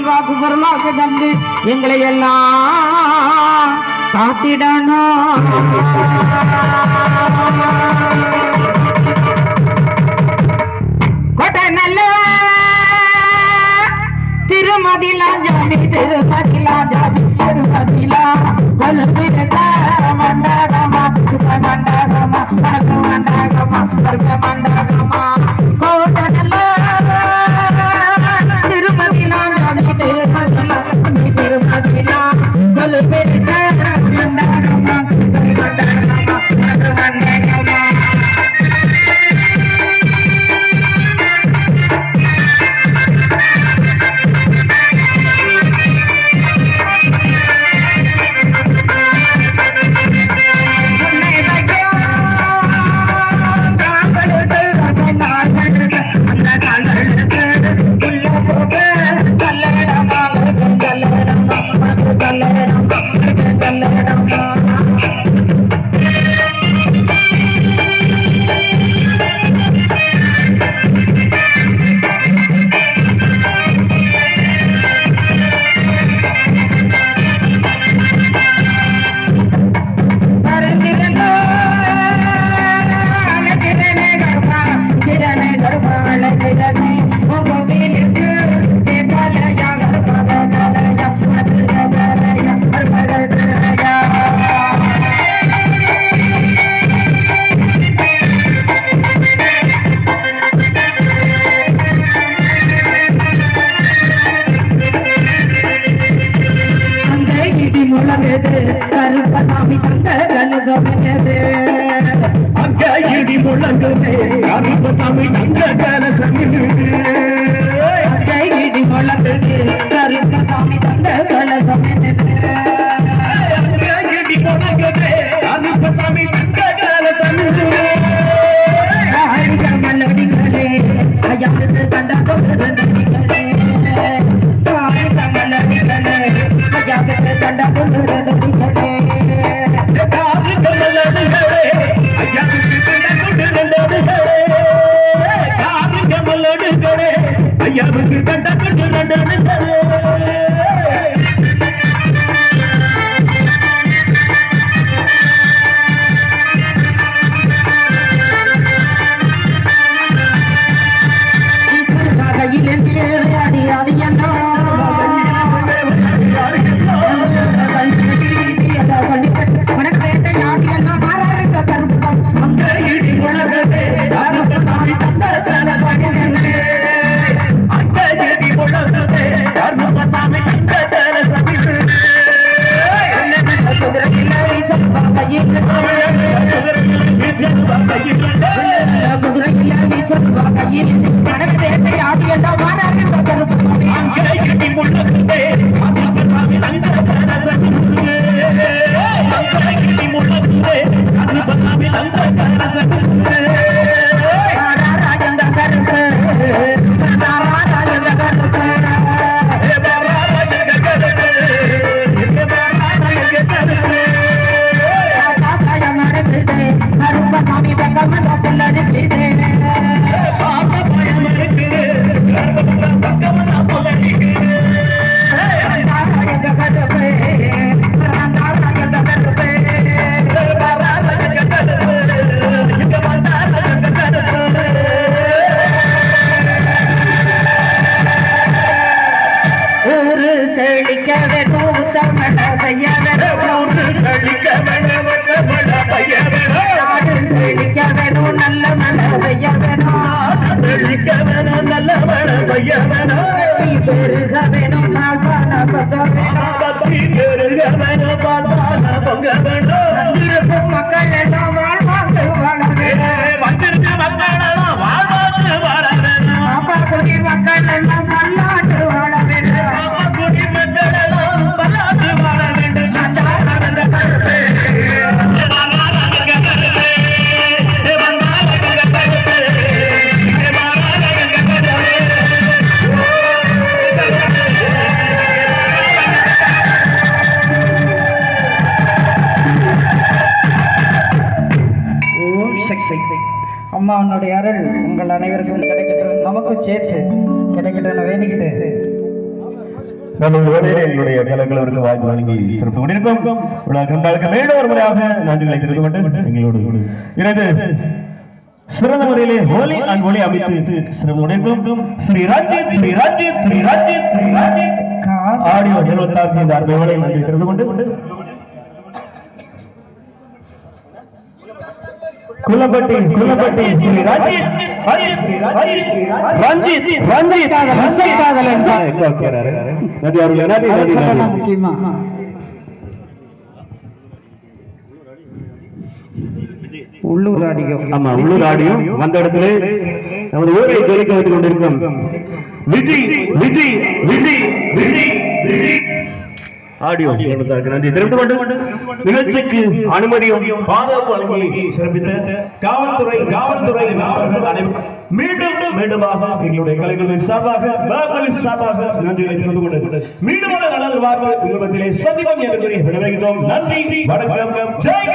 வாக்கில் வாக்கு பொருளாக தந்து எங்களை எல்லாம் காத்திடணும். கோட்டை நல்ல திருமதிலா ஜாமி திருமதிலா ஜாமி திருமதிலா கொலுப்பிருக்க மண்டகமா மண்டகமா வணக்கு மண்டகமா வர்க்க மண்டகமா கோட்டை நல்ல திருமதிலா ஜாமி திருமதிலா திருமதிலா கொலுப்பிருக்க மண்டகமா மண்டகமா வணக்கு மண்டகமா கருப்பசாமி தங்க கலசமினது அங்க இடி முழங்குதே கருப்பசாமி தங்க கலசமினது அங்க இடி முழங்குதே கருப்பசாமி தங்க கலசமினது அங்க இடி முழங்குதே கருப்பசாமி தங்க கலசமினது ஆடிக மல்லடிகளே ஐயாவுக்கு கண்ட தொண்டரடிகளே ஆடிக மல்லடிகளே ஐயாவுக்கு கண்ட தொண்டரடிகளே ஐயாவுக்கு கண்ட தொண்டரடிகளே அம்மா உன்னுடைய அருள் உங்கள் அனைவருக்கும் கிடைக்கட்டும், நமக்கு சேர்த்து கிடைக்கட்டும் வேண்டிக்கிட்டு எங்களுடைய கலக்கலவருக்கு வாய்ப்பு வழங்கி சிறப்பு கொண்டிருக்கும் கண்டாளுக்கு மேலும் ஒரு முறையாக நன்றிகளை தெரிந்து கொண்டு எங்களோடு இணைந்து சிறந்த முறையிலே ஒலி அண்ட் ஒளி அமைத்து சிறப்பு கொண்டிருக்கும் ஸ்ரீ ரஞ்சித் ஆடியோ 76 இந்த அறுபது நன்றி தெரிந்து கொண்டு குள்ளப்பட்டி ஸ்ரீ முக்கியமா உள்ளூர் ஆடியோ. ஆமா, உள்ளூர் ஆடியோ வந்த இடத்துல நமது ஊரை ஜொலிக்க வைத்துக் கொண்டிருக்கும் விஜய் ஆடியோ நன்றி தெரிந்து கொண்டு நிகழ்ச்சிக்கு அனுமதியும் பாதுகாப்பு வழங்கி சிறப்பித்த காவல்துறை மீண்டுமாக எங்களுடைய கலைகளின் சார்பாக நன்றிகளை தெரிந்து கொண்டு மீண்டும் நல்ல வார்த்தை குடும்பத்திலே சந்திப்போம் என்று விடைபெறுகிறோம். நன்றி, வணக்கம், ஜெய்.